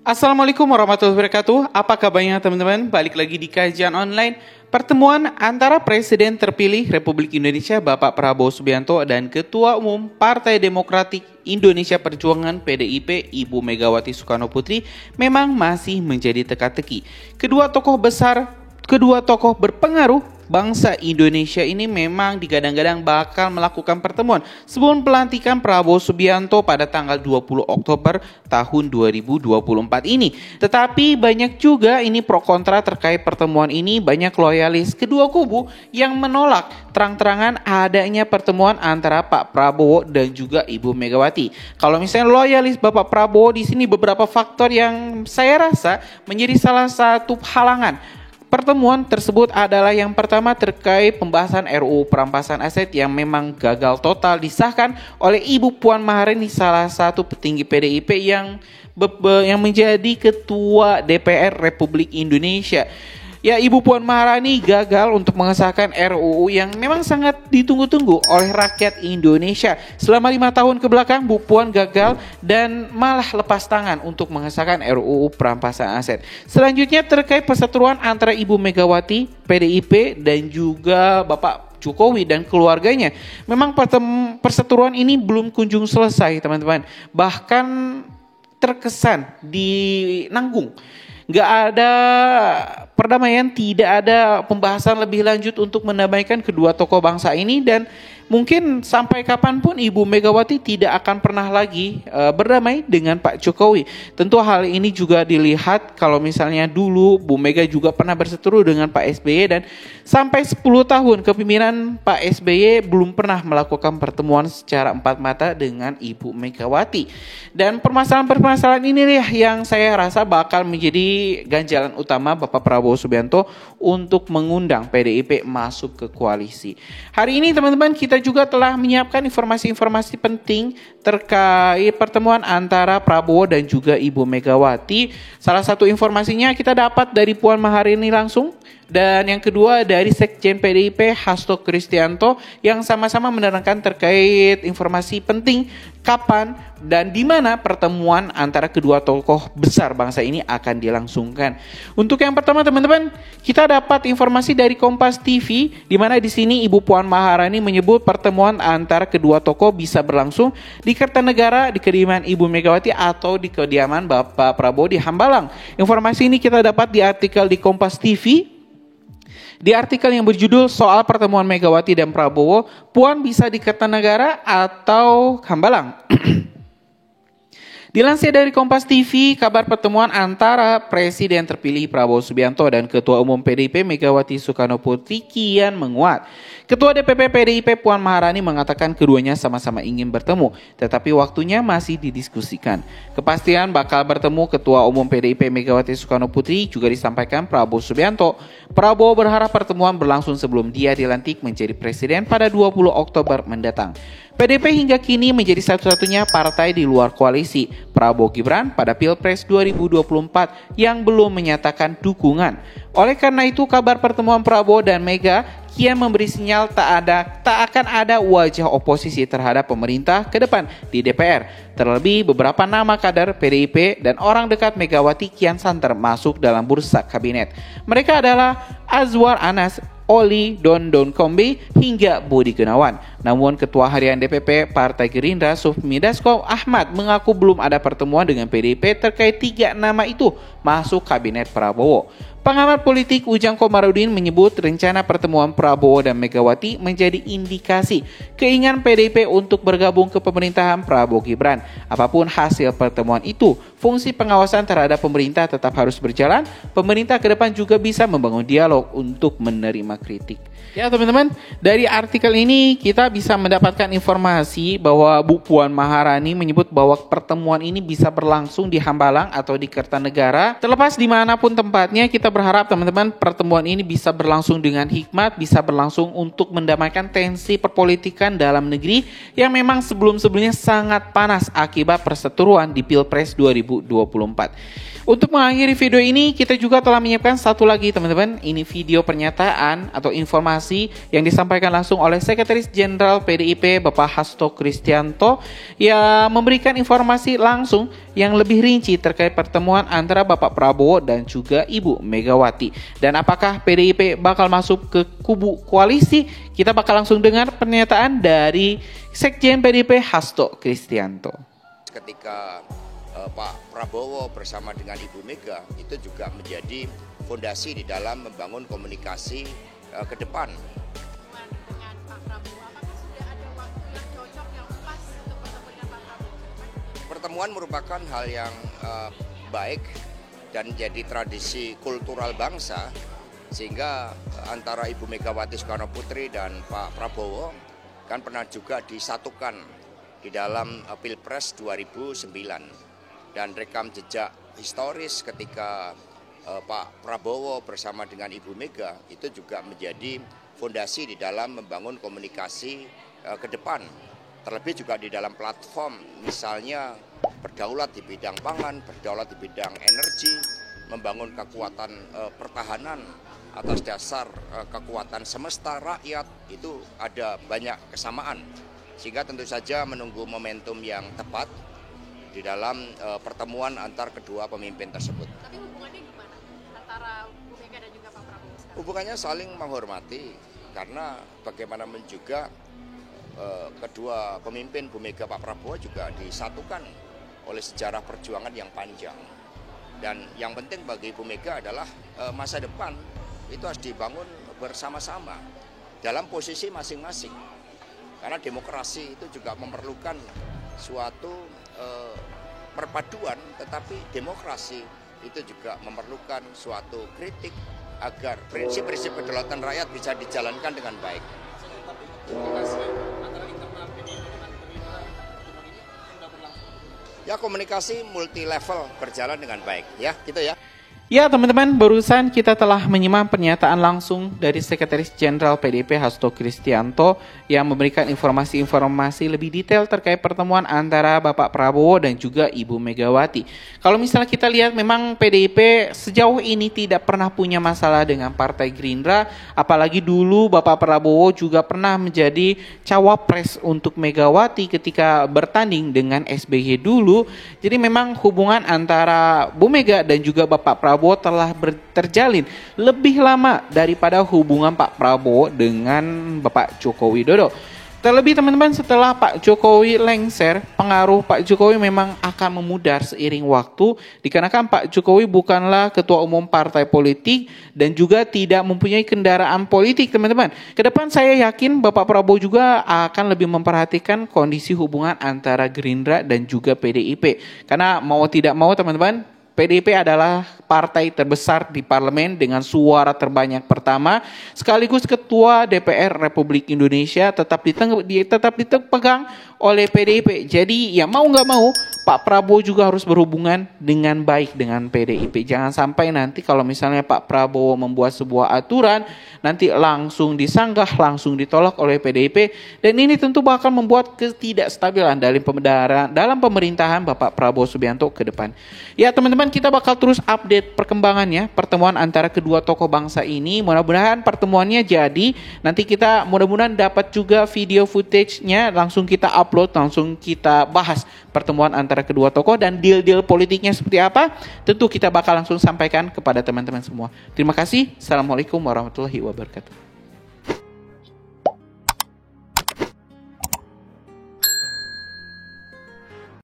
Assalamualaikum warahmatullahi wabarakatuh. Apa kabarnya teman-teman? Balik lagi di kajian online. Pertemuan antara Presiden terpilih Republik Indonesia Bapak Prabowo Subianto dan Ketua Umum Partai Demokratik Indonesia Perjuangan PDIP Ibu Megawati Soekarno Putri memang masih menjadi teka-teki. Kedua tokoh berpengaruh bangsa Indonesia ini memang digadang-gadang bakal melakukan pertemuan sebelum pelantikan Prabowo Subianto pada tanggal 20 Oktober tahun 2024 ini. Tetapi banyak juga ini pro kontra terkait pertemuan ini. Banyak loyalis kedua kubu yang menolak terang-terangan adanya pertemuan antara Pak Prabowo dan juga Ibu Megawati. Kalau misalnya loyalis Bapak Prabowo, di sini beberapa faktor yang saya rasa menjadi salah satu halangan pertemuan tersebut adalah yang pertama terkait pembahasan RUU perampasan aset yang memang gagal total disahkan oleh Ibu Puan Maharani, salah satu petinggi PDIP yang menjadi Ketua DPR Republik Indonesia. Ya, Ibu Puan Maharani gagal untuk mengesahkan RUU yang memang sangat ditunggu-tunggu oleh rakyat Indonesia. Selama 5 tahun ke belakang, Bu Puan gagal dan malah lepas tangan untuk mengesahkan RUU perampasan aset. Selanjutnya terkait perseteruan antara Ibu Megawati, PDIP dan juga Bapak Jokowi dan keluarganya. Memang perseteruan ini belum kunjung selesai, teman-teman. Bahkan terkesan dinanggung. Nggak ada perdamaian, tidak ada pembahasan lebih lanjut untuk mendamaikan kedua tokoh bangsa ini, dan mungkin sampai kapanpun Ibu Megawati tidak akan pernah lagi berdamai dengan Pak Jokowi. Tentu hal ini juga dilihat kalau misalnya dulu Bu Mega juga pernah berseteru dengan Pak SBY dan sampai 10 tahun kepemimpinan Pak SBY belum pernah melakukan pertemuan secara empat mata dengan Ibu Megawati. Dan permasalahan-permasalahan inilah yang saya rasa bakal menjadi ganjalan utama Bapak Prabowo Subianto untuk mengundang PDIP masuk ke koalisi. Hari ini teman-teman, kita juga telah menyiapkan informasi-informasi penting terkait pertemuan antara Prabowo dan juga Ibu Megawati. Salah satu informasinya kita dapat dari Puan Maharani langsung, dan yang kedua dari Sekjen PDIP Hasto Kristianto yang sama-sama menerangkan terkait informasi penting kapan dan di mana pertemuan antara kedua tokoh besar bangsa ini akan dilangsungkan. Untuk yang pertama teman-teman, kita dapat informasi dari Kompas TV di mana di sini Ibu Puan Maharani menyebut pertemuan antara kedua tokoh bisa berlangsung di Kertanegara, di kediaman Ibu Megawati atau di kediaman Bapak Prabowo di Hambalang. Informasi ini kita dapat di artikel di Kompas TV. Di artikel yang berjudul soal pertemuan Megawati dan Prabowo, Puan bisa di Kertanegara atau Hambalang. Dilansir dari Kompas TV, kabar pertemuan antara Presiden terpilih Prabowo Subianto dan Ketua Umum PDIP Megawati Soekarno Putri kian menguat. Ketua DPP PDIP Puan Maharani mengatakan keduanya sama-sama ingin bertemu, tetapi waktunya masih didiskusikan. Kepastian bakal bertemu Ketua Umum PDIP Megawati Soekarno Putri juga disampaikan Prabowo Subianto. Prabowo berharap pertemuan berlangsung sebelum dia dilantik menjadi presiden pada 20 Oktober mendatang. PDIP hingga kini menjadi satu-satunya partai di luar koalisi Prabowo Gibran pada Pilpres 2024 yang belum menyatakan dukungan. Oleh karena itu, kabar pertemuan Prabowo dan Mega kian memberi sinyal tak akan ada wajah oposisi terhadap pemerintah ke depan di DPR. Terlebih beberapa nama kader PDIP dan orang dekat Megawati kian santer masuk dalam bursa kabinet. Mereka adalah Azwar Anas, Oli Dondon Kombe hingga Budi Gunawan. Namun Ketua Harian DPP Partai Gerindra Sufmi Dasko Ahmad mengaku belum ada pertemuan dengan PDIP terkait 3 nama itu masuk kabinet Prabowo. Pengamat politik Ujang Komarudin menyebut rencana pertemuan Prabowo dan Megawati menjadi indikasi keinginan PDIP untuk bergabung ke pemerintahan Prabowo Gibran. Apapun hasil pertemuan itu, fungsi pengawasan terhadap pemerintah tetap harus berjalan. Pemerintah ke depan juga bisa membangun dialog untuk menerima kritik. Ya teman-teman, dari artikel ini kita bisa mendapatkan informasi bahwa Bu Puan Maharani menyebut bahwa pertemuan ini bisa berlangsung di Hambalang atau di Kertanegara. Terlepas dimanapun tempatnya, kita berharap teman-teman pertemuan ini bisa berlangsung dengan hikmat, bisa berlangsung untuk mendamaikan tensi perpolitikan dalam negeri yang memang sebelum-sebelumnya sangat panas akibat perseteruan di Pilpres 2024 2024. Untuk mengakhiri video ini, kita juga telah menyiapkan satu lagi teman-teman. Ini video pernyataan atau informasi yang disampaikan langsung oleh Sekretaris Jenderal PDIP Bapak Hasto Kristianto yang memberikan informasi langsung yang lebih rinci terkait pertemuan antara Bapak Prabowo dan juga Ibu Megawati. Dan apakah PDIP bakal masuk ke kubu koalisi? Kita bakal langsung dengar pernyataan dari Sekjen PDIP Hasto Kristianto. Ketika Pak Prabowo bersama dengan Ibu Mega itu juga menjadi fondasi di dalam membangun komunikasi ke depan. Dengan Pak Prabowo, apakah sudah ada waktu yang cocok yang pas untuk bertemu dengan Pak Prabowo? Pertemuan merupakan hal yang baik dan jadi tradisi kultural bangsa, sehingga antara Ibu Megawati Soekarno Putri dan Pak Prabowo kan pernah juga disatukan di dalam Pilpres 2009. Dan rekam jejak historis ketika Pak Prabowo bersama dengan Ibu Mega itu juga menjadi fondasi di dalam membangun komunikasi ke depan. Terlebih juga di dalam platform, misalnya berdaulat di bidang pangan, berdaulat di bidang energi, membangun kekuatan pertahanan atas dasar kekuatan semesta rakyat, itu ada banyak kesamaan. Sehingga tentu saja menunggu momentum yang tepat di dalam pertemuan antar kedua pemimpin tersebut. Tapi hubungannya gimana antara Bu Mega dan juga Pak Prabowo sekarang? Hubungannya saling menghormati, karena bagaimanapun juga kedua pemimpin Bu Mega Pak Prabowo juga disatukan oleh sejarah perjuangan yang panjang. Dan yang penting bagi Bu Mega adalah masa depan itu harus dibangun bersama-sama dalam posisi masing-masing. Karena demokrasi itu juga memerlukan suatu perpaduan, tetapi demokrasi itu juga memerlukan suatu kritik agar prinsip-prinsip kedaulatan rakyat bisa dijalankan dengan baik. Ya, komunikasi multi level berjalan dengan baik, ya, gitu ya. Ya teman-teman, barusan kita telah menyimak pernyataan langsung dari Sekretaris Jenderal PDIP Hasto Kristianto yang memberikan informasi-informasi lebih detail terkait pertemuan antara Bapak Prabowo dan juga Ibu Megawati. Kalau misalnya kita lihat, memang PDIP sejauh ini tidak pernah punya masalah dengan Partai Gerindra, apalagi dulu Bapak Prabowo juga pernah menjadi cawapres untuk Megawati ketika bertanding dengan SBY dulu. Jadi memang hubungan antara Bu Mega dan juga Bapak Prabowo telah terjalin lebih lama daripada hubungan Pak Prabowo dengan Bapak Joko Widodo. Terlebih teman-teman, setelah Pak Jokowi lengser, pengaruh Pak Jokowi memang akan memudar seiring waktu, dikarenakan Pak Jokowi bukanlah ketua umum partai politik dan juga tidak mempunyai kendaraan politik teman-teman. Kedepan saya yakin Bapak Prabowo juga akan lebih memperhatikan kondisi hubungan antara Gerindra dan juga PDIP. Karena mau tidak mau teman-teman, PDIP adalah partai terbesar di parlemen dengan suara terbanyak pertama, sekaligus ketua DPR Republik Indonesia tetap dipegang oleh PDIP. Jadi ya mau nggak mau Pak Prabowo juga harus berhubungan dengan baik dengan PDIP. Jangan sampai nanti kalau misalnya Pak Prabowo membuat sebuah aturan, nanti langsung disanggah, langsung ditolak oleh PDIP. Dan ini tentu bakal membuat ketidakstabilan dalam pemerintahan Bapak Prabowo Subianto ke depan. Ya teman-teman, kita bakal terus update perkembangannya pertemuan antara kedua tokoh bangsa ini. Mudah-mudahan pertemuannya jadi. Nanti kita mudah-mudahan dapat juga video footage-nya, langsung kita upload, langsung kita bahas pertemuan antara kedua tokoh dan deal-deal politiknya seperti apa. Tentu kita bakal langsung sampaikan kepada teman-teman semua. Terima kasih. Assalamualaikum warahmatullahi wabarakatuh.